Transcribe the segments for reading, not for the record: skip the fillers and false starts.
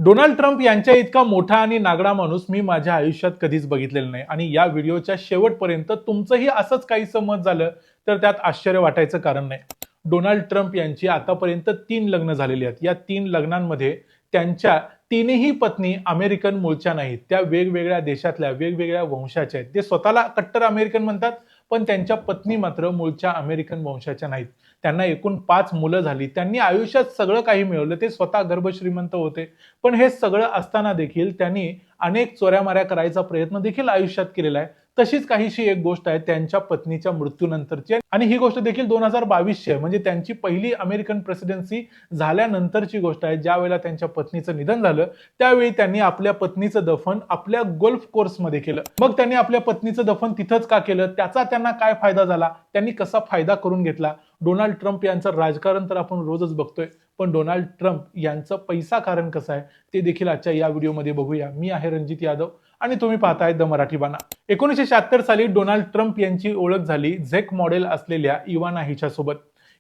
Donald Trump यांच्या इतका मोठा आणि नागडा माणूस मी माझ्या आयुष्यात कधीच बघितलेला नाही आणि या व्हिडिओच्या शेवटपर्यंत तुमचंही असंच काहीसं मत झालं तर त्यात आश्चर्य वाटायचं कारण नाही. डोनाल्ड ट्रम्प यांची आतापर्यंत 3 लग्न झालेली आहेत. या 3 लग्नांमध्ये त्यांच्या तीनही पत्नी अमेरिकन मूळच्या नाहीत. त्या वेगवेगळ्या देशातल्या वेगवेगळ्या वंशाच्या आहेत. ते स्वतःला कट्टर अमेरिकन म्हणतात, पण त्यांच्या पत्नी मात्र मूळच्या अमेरिकन वंशाच्या नाहीत. त्यांना एकूण 5 मुलं झाली. त्यांनी आयुष्यात सगळं काही मिळवलं. ते स्वतः गर्भश्रीमंत होते. पण हे सगळं असताना देखील त्यांनी अनेक चोऱ्यामाऱ्या करायचा प्रयत्न देखील आयुष्यात केलेला आहे. तशीच काहीशी एक गोष्ट आहे त्यांच्या पत्नीच्या मृत्यूनंतरची आणि ही गोष्ट देखील 2022 ची आहे. म्हणजे त्यांची पहिली अमेरिकन प्रेसिडेन्सी झाल्यानंतरची गोष्ट आहे. ज्या वेळेला त्यांच्या पत्नीचं निधन झालं त्यावेळी त्यांनी आपल्या पत्नीचं दफन आपल्या गोल्फ कोर्समध्ये केलं. मग त्यांनी आपल्या पत्नीचं दफन तिथंच का केलं? त्याचा त्यांना काय फायदा झाला? त्यांनी कसा फायदा करून घेतला? डोनाल्ड ट्रम्प यांचं राजकारण तर आपण रोजच बघतोय, पण डोनाल्ड ट्रम्प यांचं पैसा कारण कसं आहे ते देखील आजच्या या व्हिडिओमध्ये बघूया. मी आहे रणजित यादव आणि तुम्ही पाहताय द मराठी बाणा. 1976 साली डोनाल्ड ट्रम्प यांची ओळख झाली झेक मॉडेल असलेल्या इवाना हिच्यासोबत.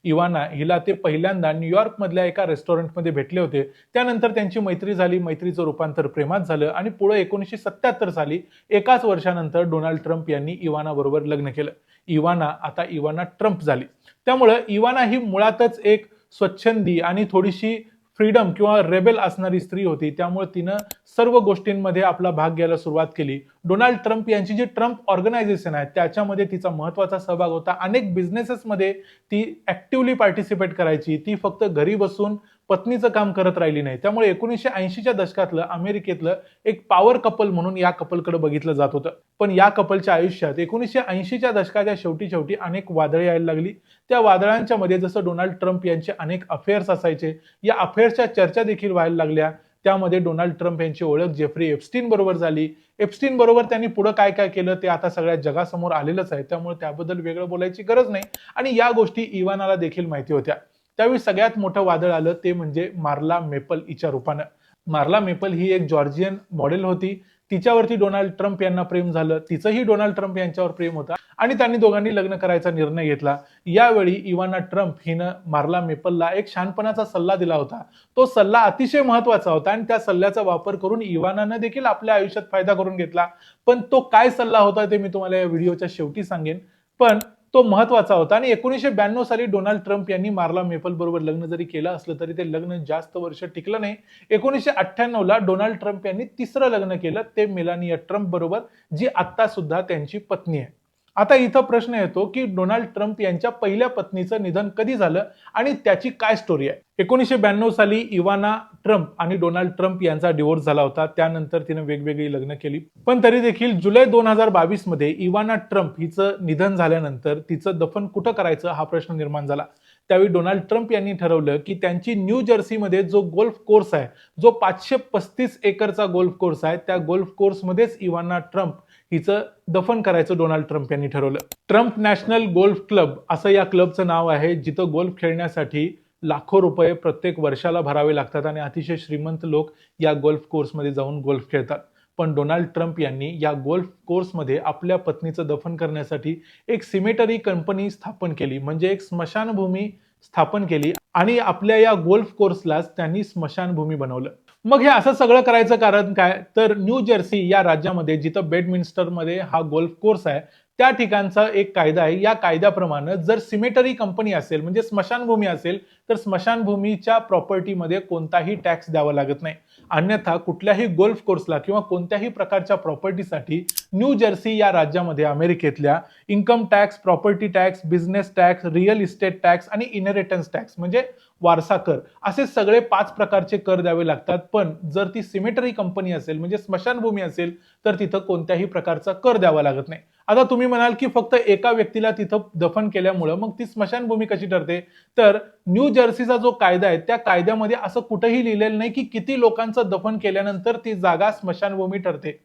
इवाना हिला ते पहिल्यांदा न्यूयॉर्क मधल्या एका रेस्टॉरंटमध्ये भेटले होते. त्यानंतर त्यांची मैत्री झाली. मैत्रीचं रूपांतर प्रेमात झालं आणि पुढे 1977 साली एकाच वर्षानंतर डोनाल्ड ट्रम्प यांनी इवाना बरोबर लग्न केलं. इवाना आता इवाना ट्रम्प झाली. त्यामुळे इवाना ही मुळातच एक स्वच्छंदी आणि थोडीशी फ्रीडम किंवा रेबेल असणारी स्त्री होती. त्यामुळे तिनं सर्व गोष्टींमध्ये आपला भाग घ्यायला सुरुवात केली. डोनाल्ड ट्रम्प यांची जी ट्रम्प ऑर्गनायझेशन आहे त्याच्यामध्ये तिचा महत्त्वाचा सहभाग होता. अनेक बिझनेसेसमध्ये ती ऍक्टिव्हली पार्टिसिपेट करायची. ती फक्त घरी बसून पत्नीचं काम करत राहिली नाही. त्यामुळे 1980च्या दशकातलं अमेरिकेतलं एक पॉवर कपल म्हणून या कपलकडे बघितलं जात होतं. पण या कपलच्या आयुष्यात 1980च्या दशकाच्या शेवटी अनेक वादळे यायला लागली. त्या वादळांच्या मध्ये जसं डोनाल्ड ट्रम्प यांचे अनेक अफेअर्स असायचे, या अफेअर्सच्या चर्चा देखील व्हायला लागल्या. त्यामध्ये डोनाल्ड ट्रम्प यांची ओळख जेफ्री एप्स्टीन बरोबर झाली. एप्स्टीन बरोबर त्यांनी पुढे काय काय केलं ते आता सगळ्या जगासमोर आलेलंच आहे. त्यामुळे त्याबद्दल वेगळं बोलायची गरज नाही आणि या गोष्टी इवानाला देखील माहिती होत्या. त्यावेळी सगळ्यात मोठं वादळ आलं ते म्हणजे मार्ला मेपल हिच्या रूपानं. मार्ला मेपल ही एक जॉर्जियन मॉडेल होती. तिच्यावरती डोनाल्ड ट्रम्प यांना प्रेम झालं. तिचंही डोनाल्ड ट्रम्प यांच्यावर प्रेम होतं आणि त्यांनी दोघांनी लग्न करायचा निर्णय घेतला. यावेळी इवाना ट्रम्प हिनं मार्ला मेपलला एक शहाणपणाचा सल्ला दिला होता. तो सल्ला अतिशय महत्वाचा होता आणि त्या सल्ल्याचा वापर करून इवानानं देखील आपल्या आयुष्यात फायदा करून घेतला. पण तो काय सल्ला होता ते मी तुम्हाला या व्हिडिओच्या शेवटी सांगेन. पण तो महत्वाचा होता आणि 1992 साली डोनाल्ड ट्रम्प यांनी मार्ला मेपल बरोबर लग्न जरी केलं असलं तरी ते लग्न जास्त वर्ष टिकलं नाही. 1998 ला डोनाल्ड ट्रम्प यांनी तिसरं लग्न केलं, ते मेलानिया ट्रम्प बरोबर, जी आता सुद्धा त्यांची पत्नी आहे. आता इथं प्रश्न येतो की डोनाल्ड ट्रम्प यांच्या पहिल्या पत्नीचं निधन कधी झालं आणि त्याची काय स्टोरी आहे. 1992 साली इवाना ट्रम्प आणि डोनाल्ड ट्रम्प यांचा डिवोर्स झाला होता. त्यानंतर तिने वेगवेगळी लग्न केली. पण तरी देखील जुलै 2022 मध्ये इवाना ट्रम्प हिचं निधन झाल्यानंतर तिचं दफन कुठं करायचं हा प्रश्न निर्माण झाला. त्यावेळी डोनाल्ड ट्रम्प यांनी ठरवलं की त्यांची न्यू जर्सीमध्ये जो गोल्फ कोर्स आहे, जो 535 एकरचा गोल्फ कोर्स आहे, त्या गोल्फ कोर्समध्येच इवाना ट्रम्प हिचं दफन करायचं डोनाल्ड ट्रम्प यांनी ठरवलं. ट्रम्प नॅशनल गोल्फ क्लब असं या क्लबचं नाव आहे, जिथं गोल्फ खेळण्यासाठी लाखो रुपये प्रत्येक वर्षाला भरावे लागतात आणि अतिशय श्रीमंत लोक या गोल्फ कोर्समध्ये जाऊन गोल्फ खेळतात. पण डोनाल्ड ट्रम्प यांनी या गोल्फ कोर्समध्ये आपल्या पत्नीचं दफन करण्यासाठी एक सिमेटरी कंपनी स्थापन केली, म्हणजे एक स्मशानभूमी स्थापन केली आणि आपल्या या गोल्फ कोर्सलाच त्यांनी स्मशानभूमी बनवलं. मग हे असं सगळं करायचं कारण काय, तर न्यू जर्सी या राज्यामध्ये जिथं बेडमिन्स्टरमध्ये हा गोल्फ कोर्स आहे त्या ठिकाणचा एक कायदा आहे. या कायद्याप्रमाणे जर सिमेटरी कंपनी असेल म्हणजे स्मशानभूमी असेल तर स्मशानभूमीच्या प्रॉपर्टीमध्ये कोणताही टॅक्स द्यावा लागत नाही. अन्यथा कुठल्याही गोल्फ कोर्सला किंवा कोणत्याही प्रकारच्या प्रॉपर्टीसाठी न्यू जर्सी या राज्यामध्ये अमेरिकेतल्या income tax, property tax, business tax, real estate tax आणि इनहेरिटन्स टॅक्स म्हणजे वारसा कर असे सगळे 5 प्रकारचे कर द्यावे लागतात. पण जर ती सिमेटरी कंपनी असेल म्हणजे स्मशानभूमी असेल तर तिथं कोणत्याही प्रकारचा कर द्यावा लागत नाही. आता तुम्ही म्हणाल की फक्त एका व्यक्तीला तिथं दफन केल्यामुळं मग ती स्मशानभूमी कशी ठरते, तर न्यू जर्सीचा जो कायदा आहे त्या कायद्यामध्ये असं कुठेही लिहिलेलं नाही की किती लोकांचं दफन केल्यानंतर ती जागा स्मशानभूमी ठरते.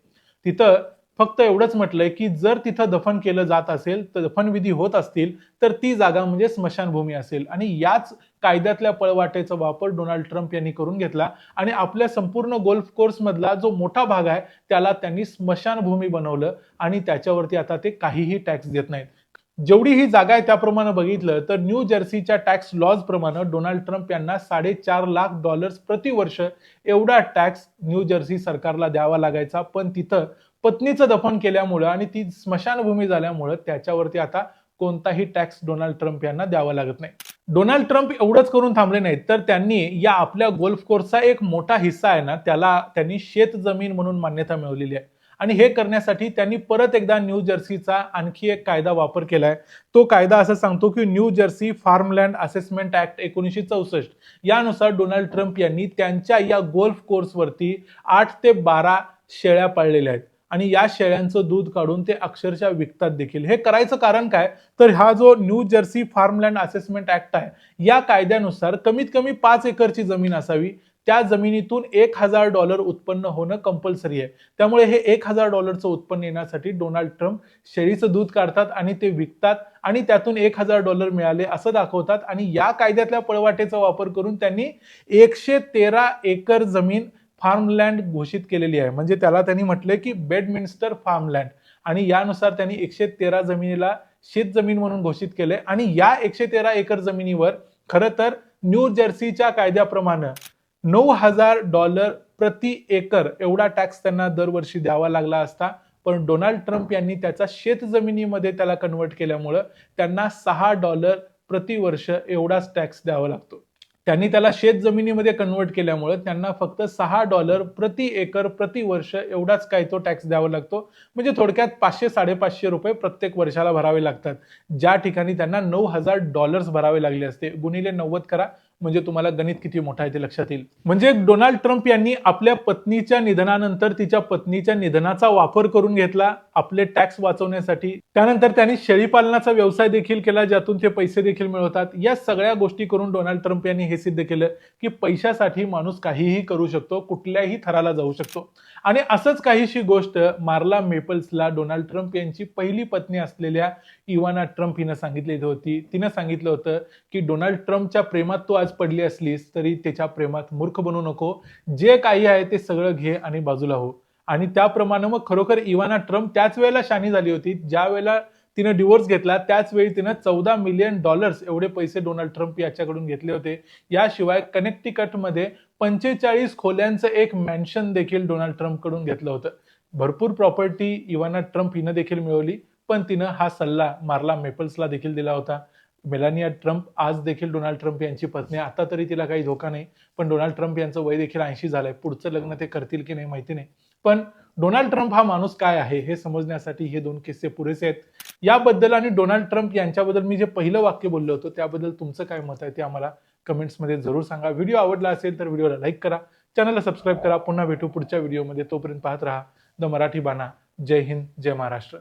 तिथं फक्त एवढंच म्हटलंय की जर तिथं दफन केलं जात असेल, तर दफनविधी होत असतील तर ती जागा म्हणजे स्मशानभूमी असेल. आणि याच कायद्यातल्या पळवाटेचा वापर डोनाल्ड ट्रम्प यांनी करून घेतला आणि आपल्या संपूर्ण गोल्फ कोर्स मधला जो मोठा भाग आहे त्याला त्यांनी स्मशानभूमी बनवलं आणि त्याच्यावरती आता ते काहीही टॅक्स देत नाहीत. जेवढी ही जागा आहे त्याप्रमाणे बघितलं तर न्यू जर्सीच्या टॅक्स लॉज प्रमाणे डोनाल्ड ट्रम्प यांना $4.5 लाख प्रतिवर्ष एवढा टॅक्स न्यू जर्सी सरकारला द्यावा लागायचा. पण तिथं पत्नीचं दफन केल्यामुळं आणि ती स्मशानभूमी झाल्यामुळं त्याच्यावरती आता कोणताही टॅक्स डोनाल्ड ट्रम्प यांना द्यावा लागत नाही. डोनाल्ड ट्रम्प एवढंच करून थांबले नाहीत, तर त्यांनी या आपल्या गोल्फ कोर्सचा एक मोठा हिस्सा आहे ना, त्याला त्यांनी शेत जमीन म्हणून मान्यता मिळवलेली आहे. आणि हे करण्यासाठी त्यांनी परत एकदा न्यू जर्सीचा आणखी एक कायदा वापर केलाय. तो कायदा असं सांगतो की न्यू जर्सी फार्मलँड असेसमेंट ऍक्ट 1964 यानुसार डोनाल्ड ट्रम्प यांनी त्यांच्या या गोल्फ कोर्सवरती 8 ते 12 शेळ्या पाळलेल्या आहेत आणि या शेळ्यांचं दूध काढून ते अक्षरशः विकतात देखील. हे करायचं कारण काय, तर हा जो न्यू जर्सी फार्मलँड असेसमेंट ऍक्ट आहे या कायद्यानुसार कमीत कमी 5 एकरची जमीन असावी, त्या जमिनीतून $1,000 उत्पन्न होणं कंपल्सरी आहे. त्यामुळे हे $1,000चं उत्पन्न येण्यासाठी डोनाल्ड ट्रम्प शेळीचं दूध काढतात आणि ते विकतात आणि त्यातून $1,000 मिळाले असं दाखवतात. आणि या कायद्यातल्या पळवाटेचा वापर करून त्यांनी 113 एकर जमीन फार्मलँड घोषित केलेली आहे. म्हणजे त्याला त्यांनी म्हटलंय की बेडमिन्स्टर फार्मलँड, आणि यानुसार त्यांनी 113 जमिनीला शेत जमीन म्हणून घोषित केलंय. आणि या 113 एकर जमिनीवर खरं तर न्यू जर्सीच्या कायद्याप्रमाणे $9,000 प्रति एकर एवढा टॅक्स त्यांना दरवर्षी द्यावा लागला असता. पण डोनाल्ड ट्रम्प यांनी त्याचा शेत जमिनीमध्ये त्याला कन्वर्ट केल्यामुळं त्यांना $6 प्रतिवर्ष एवढाच टॅक्स द्यावा लागतो. त्यांनी त्याला शेत जमिनीमध्ये कन्वर्ट केल्यामुळे त्यांना फक्त $6 प्रति एकर प्रति वर्ष एवढाच काय तो टॅक्स द्यावा लागतो. म्हणजे थोडक्यात $500-550 प्रत्येक वर्षाला भरावे लागतात, ज्या ठिकाणी त्यांना $9,000 भरावे लागले असते. गुणिले 90 करा म्हणजे तुम्हाला गणित किती मोठा आहे ते लक्षात येईल. म्हणजे डोनाल्ड ट्रम्प यांनी आपल्या पत्नीच्या निधनानंतर तिच्या पत्नीच्या निधनाचा वापर करून घेतला आपले टॅक्स वाचवण्यासाठी. त्यानंतर त्यांनी शेळीपालनाचा व्यवसाय देखील केला, ज्यातून ते पैसे देखील मिळवतात. या सगळ्या गोष्टी करून डोनाल्ड ट्रम्प यांनी हे सिद्ध केलं की पैशासाठी माणूस काहीही करू शकतो, कुठल्याही थराला जाऊ शकतो. आणि असंच काहीशी गोष्ट मार्ला मेपल्सला डोनाल्ड ट्रम्प यांची पहिली पत्नी असलेल्या इवाना ट्रम्प हिनं सांगितलेली होती. तिनं सांगितलं होतं की डोनाल्ड ट्रम्पच्या प्रेमात तू आज पडली असलीस तरी त्याच्या प्रेमात मूर्ख बनू नको, जे काही आहे ते सगळं घे आणि बाजूला हो. आणि त्याप्रमाणे मग खरोखर इवाना ट्रम्प त्याच वेळेला शानी झाली होती. ज्या वेळेला तिनं डिवोर्स घेतला त्याच वेळी तिनं $14 मिलियन एवढे पैसे डोनाल्ड ट्रम्प याच्याकडून घेतले होते. याशिवाय कनेक्टिकटमध्ये 45 खोल्यांचं एक मॅन्शन देखील डोनाल्ड ट्रम्प कडून घेतलं होतं. भरपूर प्रॉपर्टी इवाना ट्रम्प हिनं देखील मिळवली, पण तिनं हा सल्ला मार्ला मेपल्सला देखील दिला होता. मेलानिया ट्रम्प आज देखील डोनाल्ड ट्रम्प यांची पत्नी. आता तरी तिला काही धोका नाही, पण डोनाल्ड ट्रम्प यांचं वय देखील 80 झालंय. पुढचं लग्न ते करतील की नाही माहिती नाही. पण डोनाल्ड ट्रम्प हा माणूस काय आहे हे समजण्यासाठी हे 2 किस्से पुरेसे आहेत. याबद्दल आणि डोनाल्ड ट्रम्प यांच्याबद्दल मी जे पहिलं वाक्य बोललो होतो त्याबद्दल तुमचं काय मत आहे ते आम्हाला कमेंट्समध्ये जरूर सांगा. व्हिडिओ आवडला असेल तर व्हिडिओला लाईक करा, चॅनलला सबस्क्राईब करा. पुन्हा भेटू पुढच्या व्हिडिओमध्ये. तोपर्यंत पाहत राहा द मराठी बाणा. जय हिंद, जय महाराष्ट्र.